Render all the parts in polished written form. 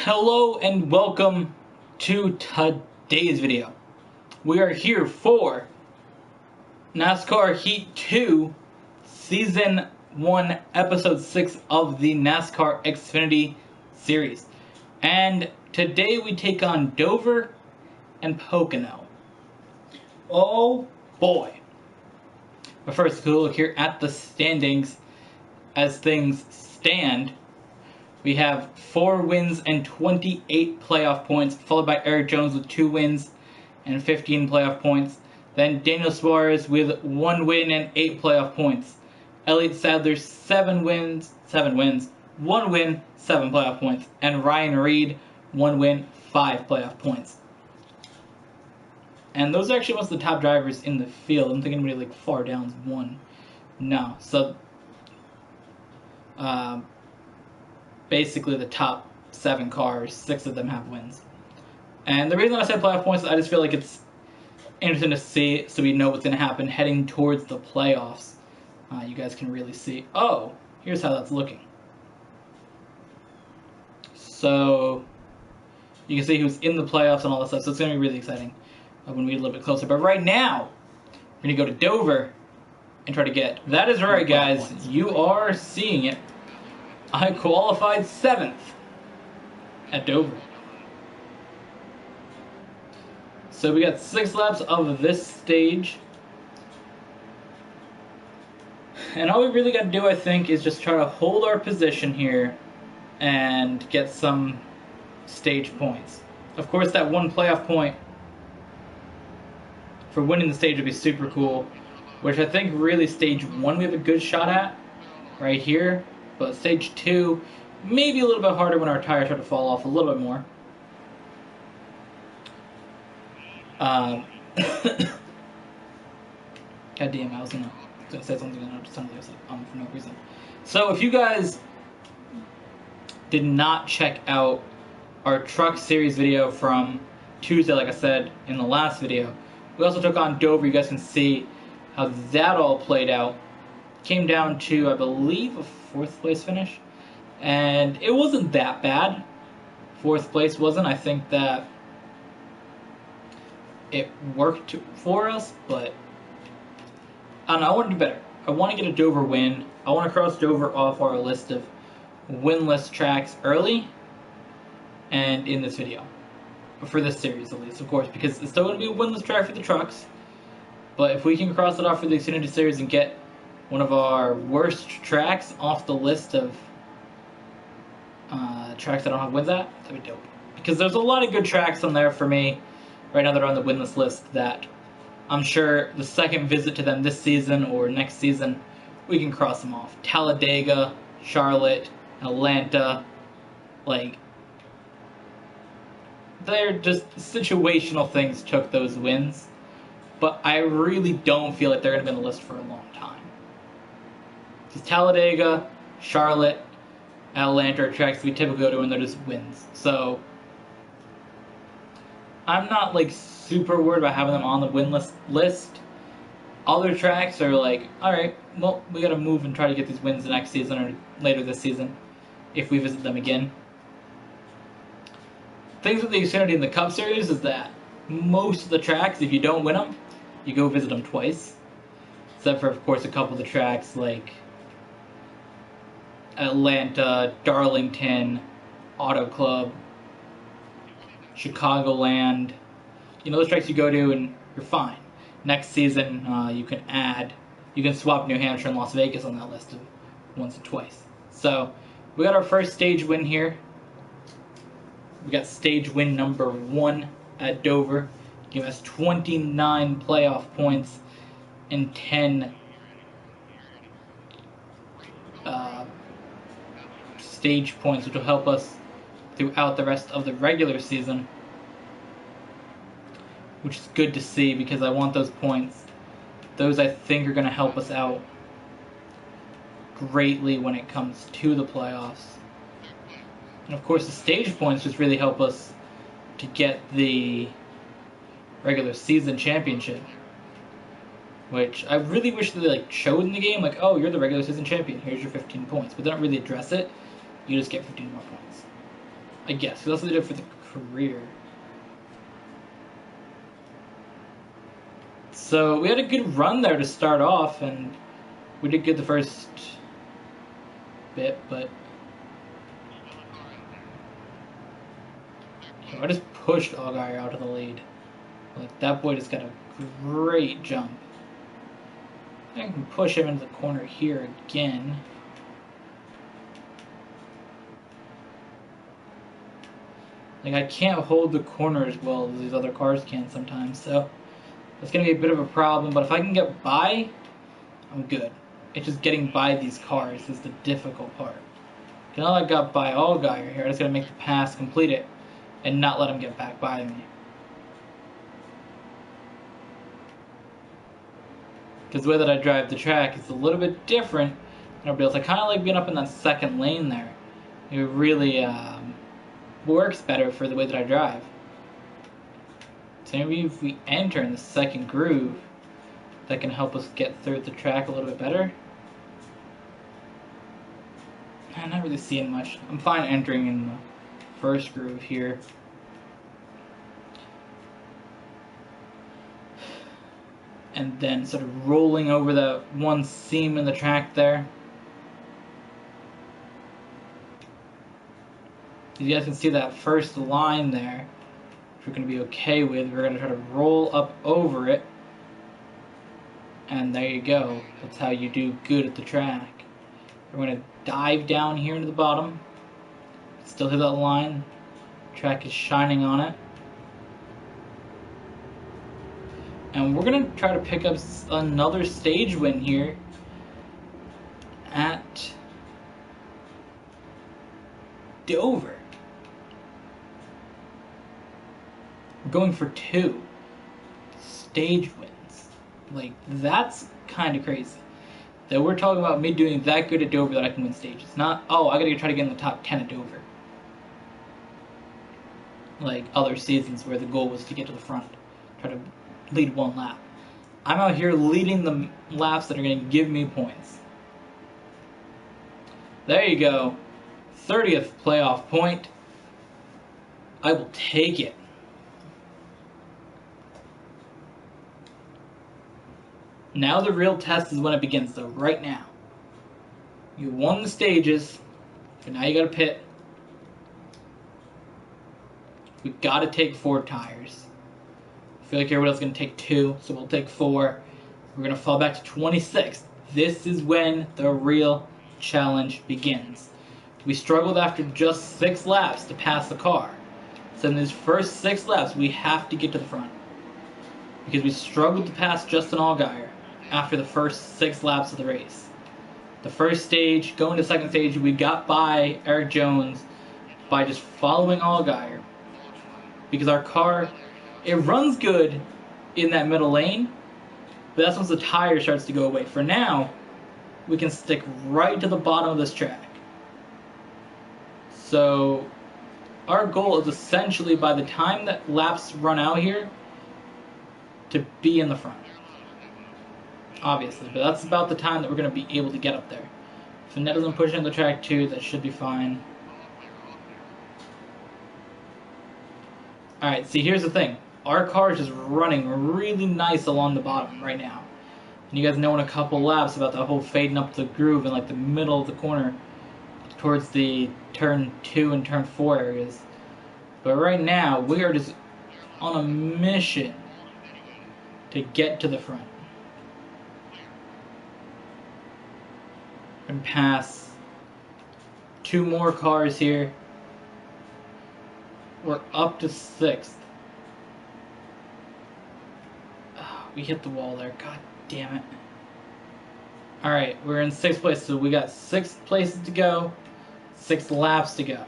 Hello and welcome to today's video. We are here for NASCAR Heat 2, Season 1, Episode 6 of the NASCAR Xfinity series. And today we take on Dover and Pocono. Oh boy. But first, we'll look here at the standings as things stand. We have 4 wins and 28 playoff points, followed by Eric Jones with 2 wins and 15 playoff points. Then Daniel Suarez with 1 win and 8 playoff points. Elliott Sadler, 7 wins, 1 win, 7 playoff points. And Ryan Reed, 1 win, 5 playoff points. And those are actually most of the top drivers in the field. I don't think anybody like far down is 1. No. So, basically the top 7 cars, 6 of them have wins. And the reason I said playoff points is I just feel like it's interesting to see so we know what's going to happen heading towards the playoffs. You guys can really see, oh, here's how that's looking. So you can see who's in the playoffs and all that stuff, so it's going to be really exciting when we get a little bit closer. But right now, we're going to go to Dover and try to get, that is right guys, you are seeing it. I qualified 7th at Dover. So we got 6 laps of this stage. And all we really got to do, I think, is just try to hold our position here and get some stage points. Of course, that 1 playoff point for winning the stage would be super cool, which I think really stage 1 we have a good shot at right here. But stage 2, maybe a little bit harder when our tires start to fall off a little bit more. God damn, I was gonna say something and I just sounded like for no reason. So if you guys did not check out our truck series video from Tuesday, like I said in the last video, we also took on Dover. You guys can see how that all played out. Came down to, I believe, a 4th place finish, and it wasn't that bad. 4th place wasn't. I think that it worked for us, but I don't know, I want to do better. I want to get a Dover win. I want to cross Dover off our list of winless tracks early and in this video, for this series at least, of course, because it's still going to be a winless track for the trucks, but if we can cross it off for the Xfinity series and get one of our worst tracks off the list of tracks I don't have wins at, that'd be dope. Because there's a lot of good tracks on there for me right now that are on the winless list that I'm sure the second visit to them this season or next season, we can cross them off. Talladega, Charlotte, Atlanta, like, they're just situational things took those wins. But I really don't feel like they're going to be on the list for a long time. Because Talladega, Charlotte, Atlanta are tracks we typically go to and they're just wins. So I'm not like super worried about having them on the win list. Other tracks are like, alright, well, we gotta move and try to get these wins next season or later this season if we visit them again. Things with the Xfinity in the Cup Series is that most of the tracks, if you don't win them, you go visit them twice. Except for, of course, a couple of the tracks like Atlanta, Darlington, Auto Club, Chicagoland. You know, those tracks you go to and you're fine. Next season, you can swap New Hampshire and Las Vegas on that list of once or twice. So, we got our first stage win here. We got stage win number 1 at Dover. Giving us 29 playoff points and 10 stage points, which will help us throughout the rest of the regular season, which is good to see because I want those points. Those I think are going to help us out greatly when it comes to the playoffs. And of course the stage points just really help us to get the regular season championship, which I really wish they like showed in the game, like, oh, you're the regular season champion, here's your 15 points, but they don't really address it. You just get 15 more points. I guess. That's what they did for the career. So we had a good run there to start off, and we did good the first bit, but I just pushed Allgaier out of the lead. Like, that boy just got a great jump. I can push him into the corner here again. Like, I can't hold the corner as well as these other cars can sometimes, so it's going to be a bit of a problem, but if I can get by, I'm good. It's just getting by these cars is the difficult part. Now I got by Allgaier here, I just got to make the pass, complete it, and not let him get back by me. Because the way that I drive the track is a little bit different than everybody else. I kind of like being up in that second lane there. It really works better for the way that I drive. So maybe if we enter in the second groove, that can help us get through the track a little bit better. I'm not really seeing much. I'm fine entering in the first groove here. And then sort of rolling over that one seam in the track there. You guys can see that first line there, which we're going to be okay with. We're going to try to roll up over it. And there you go. That's how you do good at the track. We're going to dive down here into the bottom. Still hit that line. Track is shining on it. And we're going to try to pick up another stage win here at Dover. We're going for 2 stage wins. Like, that's kind of crazy. That we're talking about me doing that good at Dover that I can win stages. Not, oh, I gotta try to get in the top 10 at Dover. Like other seasons where the goal was to get to the front. Try to lead 1 lap. I'm out here leading the laps that are going to give me points. There you go. 30th playoff point. I will take it. Now the real test is when it begins, though, right now. You won the stages, but now you got to pit. We've got to take 4 tires. I feel like everybody else is going to take 2, so we'll take 4. We're going to fall back to 26th. This is when the real challenge begins. We struggled after just 6 laps to pass the car. So in these first 6 laps, we have to get to the front. Because we struggled to pass Justin Allgaier after the first 6 laps of the race. The first stage, going to second stage, we got by Eric Jones by just following Allgaier. Because our car, it runs good in that middle lane, but that's once the tire starts to go away. For now, we can stick right to the bottom of this track. So our goal is essentially by the time that laps run out here, to be in the front. Obviously, but that's about the time that we're going to be able to get up there. If Annette doesn't push into track 2, that should be fine. Alright, see, here's the thing. Our car is just running really nice along the bottom right now. And you guys know in a couple laps about the whole fading up the groove in like the middle of the corner towards the turn 2 and turn 4 areas. But right now, we are just on a mission to get to the front. And pass 2 more cars here. We're up to 6th. Oh, we hit the wall there. God damn it. Alright, we're in 6th place, so we got 6 places to go, 6 laps to go.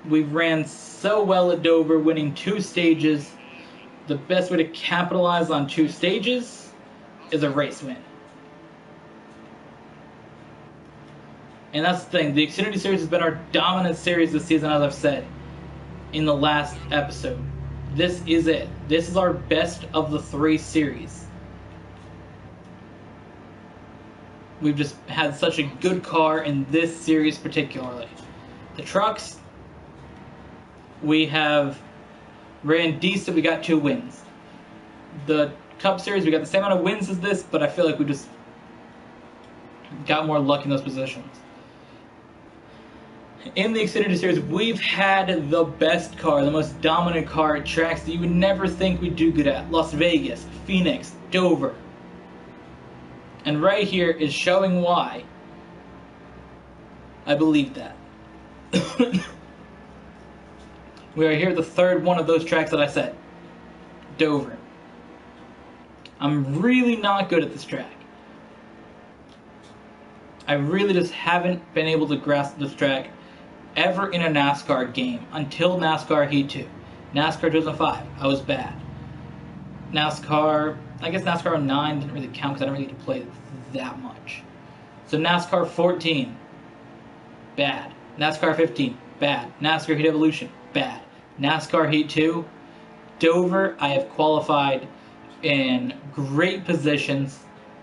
We ran so well at Dover, winning 2 stages. The best way to capitalize on 2 stages is a race win. And that's the thing, the Xfinity Series has been our dominant series this season, as I've said in the last episode. This is it. This is our best of the 3 series. We've just had such a good car in this series particularly. The trucks, we have ran decent. We got 2 wins. The Cup Series, we got the same amount of wins as this, but I feel like we just got more luck in those positions. In the Xfinity Series, we've had the best car, the most dominant car at tracks that you would never think we'd do good at. Las Vegas, Phoenix, Dover. And right here is showing why I believe that. We are here, the third one of those tracks that I said. Dover. I'm really not good at this track. I really just haven't been able to grasp this track ever in a NASCAR game until NASCAR Heat 2. NASCAR 2005, I was bad. NASCAR, I guess NASCAR 09 didn't really count because I didn't really get to play it that much. So NASCAR 14, bad. NASCAR 15, bad. NASCAR Heat Evolution, bad. NASCAR Heat 2, Dover, I have qualified in great positions.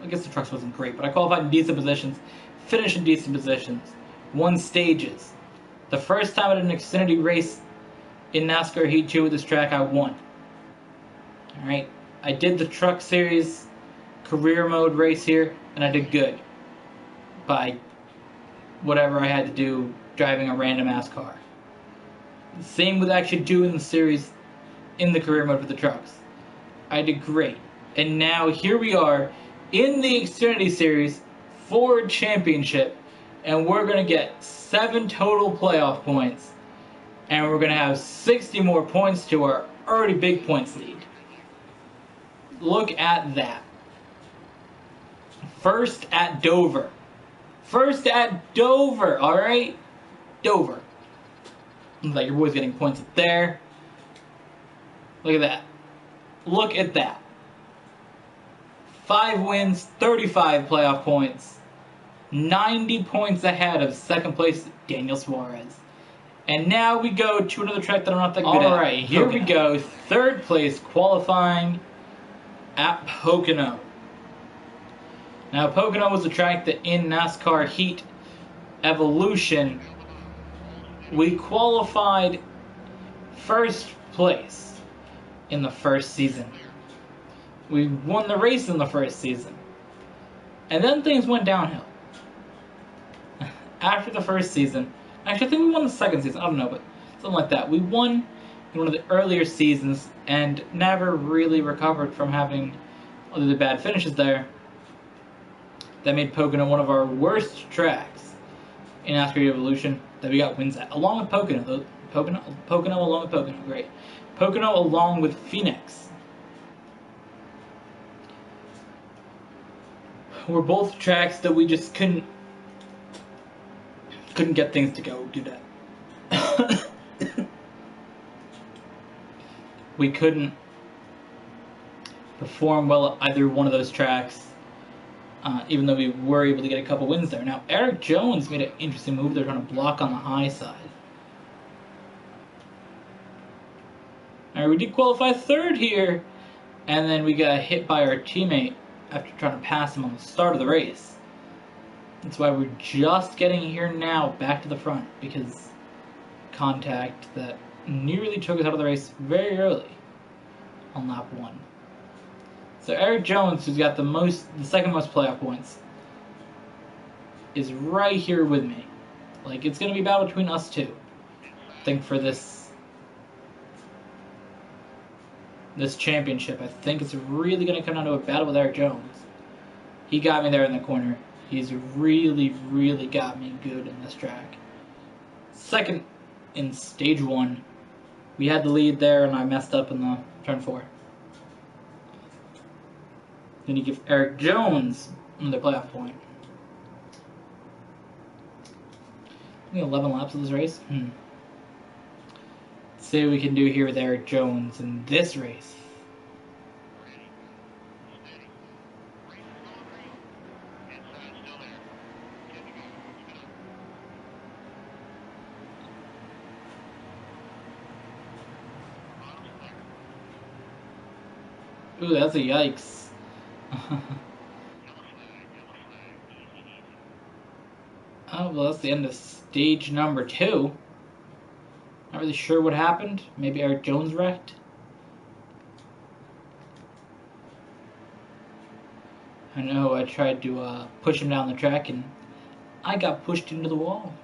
I guess the trucks wasn't great, but I qualified in decent positions, finished in decent positions, won stages. The first time I did an Xfinity race in NASCAR Heat 2 with this track, I won. Alright, I did the Truck Series career mode race here, and I did good by whatever I had to do driving a random ass car. Same with actually doing the series in the career mode for the trucks. I did great. And now here we are in the Xfinity Series Ford Championship, and we're going to get 7 total playoff points, and we're going to have 60 more points to our already big points lead. Look at that. First at Dover. First at Dover, alright? Dover. Looks like your boy's getting points up there. Look at that. Look at that. 5 wins, 35 playoff points. 90 points ahead of second place Daniel Suarez. And now we go to another track that I'm not that good at. Alright, here we go. Third place qualifying at Pocono. Now Pocono was a track that in NASCAR Heat Evolution we qualified first place in the first season. We won the race in the first season. And then things went downhill. After the first season, actually I think we won the second season, I don't know, but something like that. We won in one of the earlier seasons and never really recovered from having other the bad finishes there. That made Pocono one of our worst tracks in NASCAR Evolution that we got wins at, along with Pocono. Pocono along with Pocono, great. Pocono along with Phoenix. Were both tracks that we just couldn't get things to go do that. We couldn't perform well at either one of those tracks, even though we were able to get a couple wins there. Now, Eric Jones made an interesting move. They're trying to block on the high side. Alright, we did qualify third here, and then we got hit by our teammate after trying to pass him on the start of the race. That's why we're just getting here now, back to the front, because contact that nearly took us out of the race very early on lap 1. So Eric Jones, who's got the second most playoff points, is right here with me. Like, it's going to be a battle between us two, I think, for this championship. I think it's really going to come down to a battle with Eric Jones. He got me there in the corner. He's really, really got me good in this track. Second in stage 1. We had the lead there, and I messed up in the turn 4. Then you give Eric Jones another playoff point. I think 11 laps of this race. Let's see what we can do here with Eric Jones in this race. Ooh, that's a yikes. Oh, well, that's the end of stage number 2. Not really sure what happened. Maybe Eric Jones wrecked. I know I tried to push him down the track and I got pushed into the wall.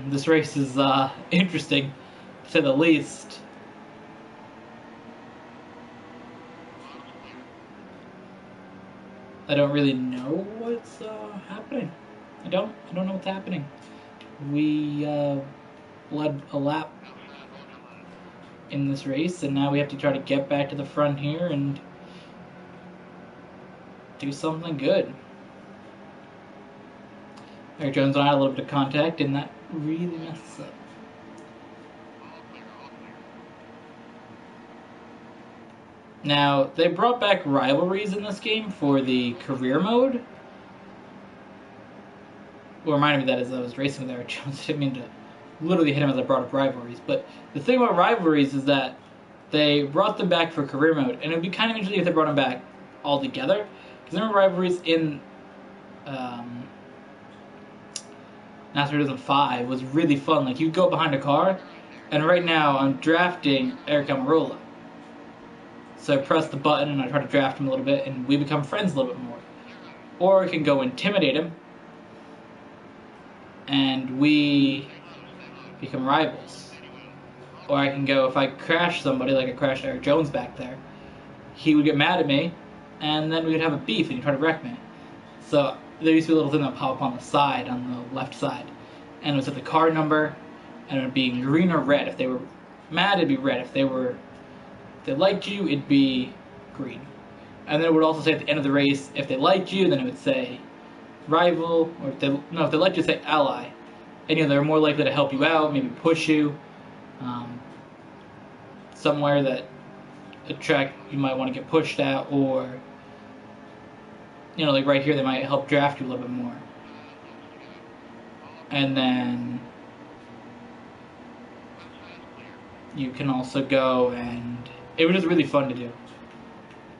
This race is interesting, to say the least. I don't really know what's happening. I don't know what's happening. We led a lap in this race, and now we have to try to get back to the front here and do something good. Eric Jones and I had a little bit of contact, and that really messed us up. Now, they brought back rivalries in this game for the career mode. What reminded me of that is I was racing with Eric Jones. I didn't mean to literally hit him as I brought up rivalries. But the thing about rivalries is that they brought them back for career mode. And it would be kind of interesting if they brought them back all together. Because I remember rivalries in NASCAR 2005 was really fun. Like, you'd go behind a car, and right now I'm drafting Eric Almirola. So I press the button and I try to draft him a little bit, and we become friends a little bit more. Or I can go intimidate him, and we become rivals. Or I can go, if I crash somebody, like I crashed Eric Jones back there, he would get mad at me, and then we would have a beef, and he'd try to wreck me. So there used to be a little thing that would pop up on the side, on the left side, and it was at the car number, and it would be green or red. If they were mad, it'd be red. If they liked you, it'd be green. And then it would also say at the end of the race, if they liked you, then it would say rival, or if they liked you, say ally. And they're more likely to help you out, maybe push you somewhere that a track you might want to get pushed at, or like right here, they might help draft you a little bit more. And then you can also go, and it was just really fun to do.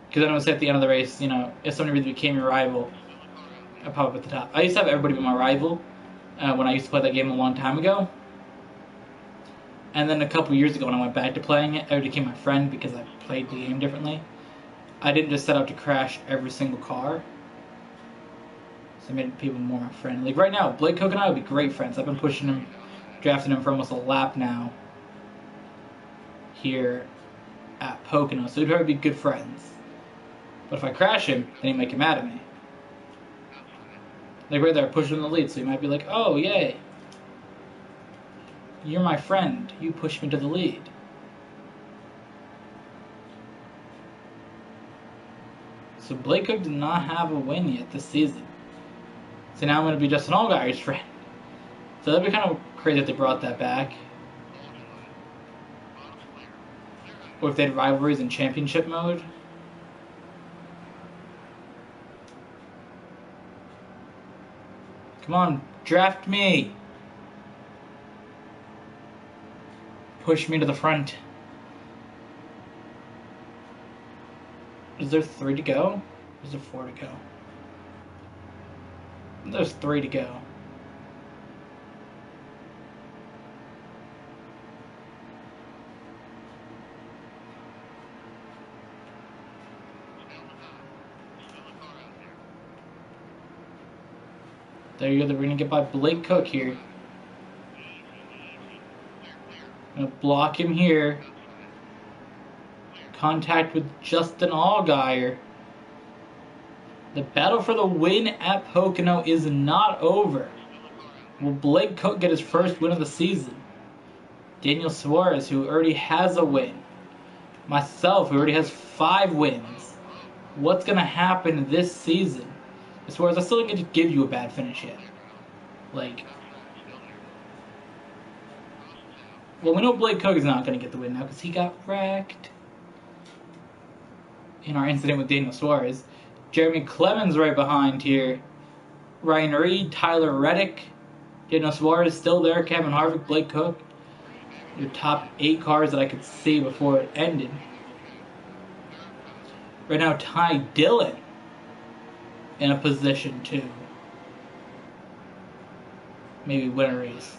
Because then it would say at the end of the race, if somebody really became your rival, I'd pop up at the top. I used to have everybody be my rival when I used to play that game a long time ago. And then a couple years ago when I went back to playing it, everybody became my friend because I played the game differently. I didn't just set out to crash every single car. So I made people more my friend. Like right now, Blake Cook and I would be great friends. I've been pushing him, drafting him for almost a lap now here at Pocono. So we'd probably be good friends. But if I crash him, then he might get mad at me. Like right there, I pushed him in the lead, so he might be like, oh, yay. You're my friend. You pushed me to the lead. So Blake Cook did not have a win yet this season. So now I'm going to be Justin Allgaier's friend. So that'd be kind of crazy if they brought that back. Or if they had rivalries in championship mode. Come on, draft me. Push me to the front. Is there 3 to go? Or is there 4 to go? There's 3 to go. There you go. We're going to get by Blake Cook here. I'm going to block him here. Contact with Justin Allgaier. The battle for the win at Pocono is not over. Will Blake Cook get his first win of the season? Daniel Suarez, who already has a win. Myself, who already has 5 wins. What's going to happen this season? Suarez, I still didn't get to give you a bad finish yet. Well, we know Blake Cook is not going to get the win now because he got wrecked in our incident with Daniel Suarez. Jeremy Clemens right behind here. Ryan Reed, Tyler Reddick, Daniel Suarez still there, Kevin Harvick, Blake Cook. Your top 8 cars that I could see before it ended. Right now, Ty Dillon in a position to maybe win a race.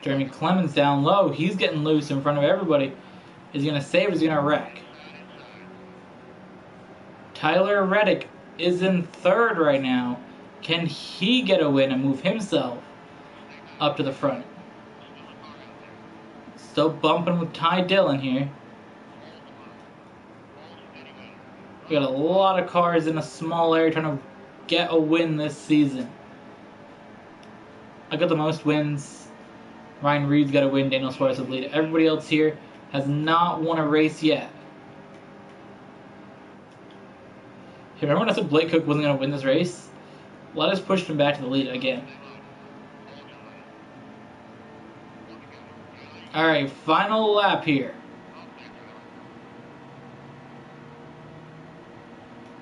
Jeremy Clemens down low. He's getting loose in front of everybody. Is he going to save or is he going to wreck? Tyler Reddick is in third right now. Can he get a win and move himself up to the front? Still bumping with Ty Dillon here. We got a lot of cars in a small area trying to get a win this season. I got the most wins. Ryan Reed's got a win. Daniel Suarez will lead. Everybody else here has not won a race yet. Hey, remember when I said Blake Cook wasn't going to win this race? Well, I just pushed him back to the lead again. Alright, final lap here.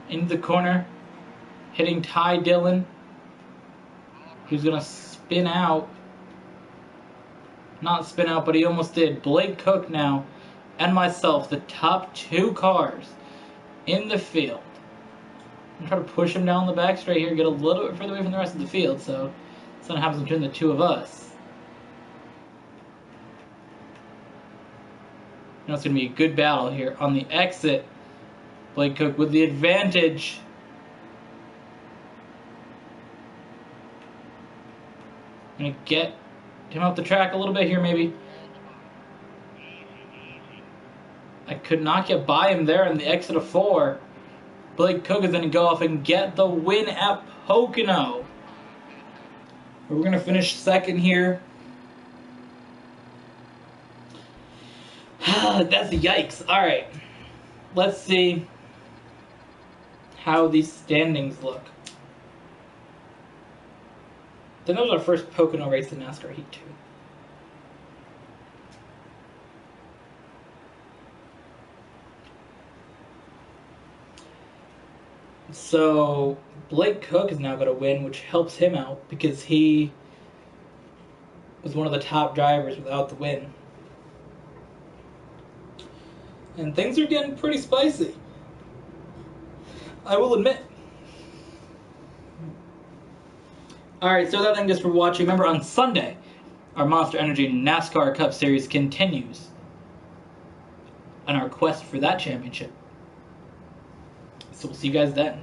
Into the corner, hitting Ty Dillon, who's going to spin out. Not spin out, but he almost did. Blake Cook now, and myself, the top two cars in the field. I'm trying to push him down the back straight here, get a little bit further away from the rest of the field, so something happens between the two of us. You know, it's going to be a good battle here on the exit. Blake Cook with the advantage. Going to get him off the track a little bit here, maybe. I could not get by him there on the exit of 4. Blake Cook is going to go off and get the win at Pocono. We're going to finish second here. That's the yikes. All right. Let's see how these standings look. I think that was our first Pocono race in NASCAR Heat 2. So Blake Cook is now going to win, which helps him out because he was one of the top drivers without the win. And things are getting pretty spicy, I will admit. Alright, so that thing just for watching. Remember, on Sunday, our Monster Energy NASCAR Cup Series continues. And our quest for that championship. So we'll see you guys then.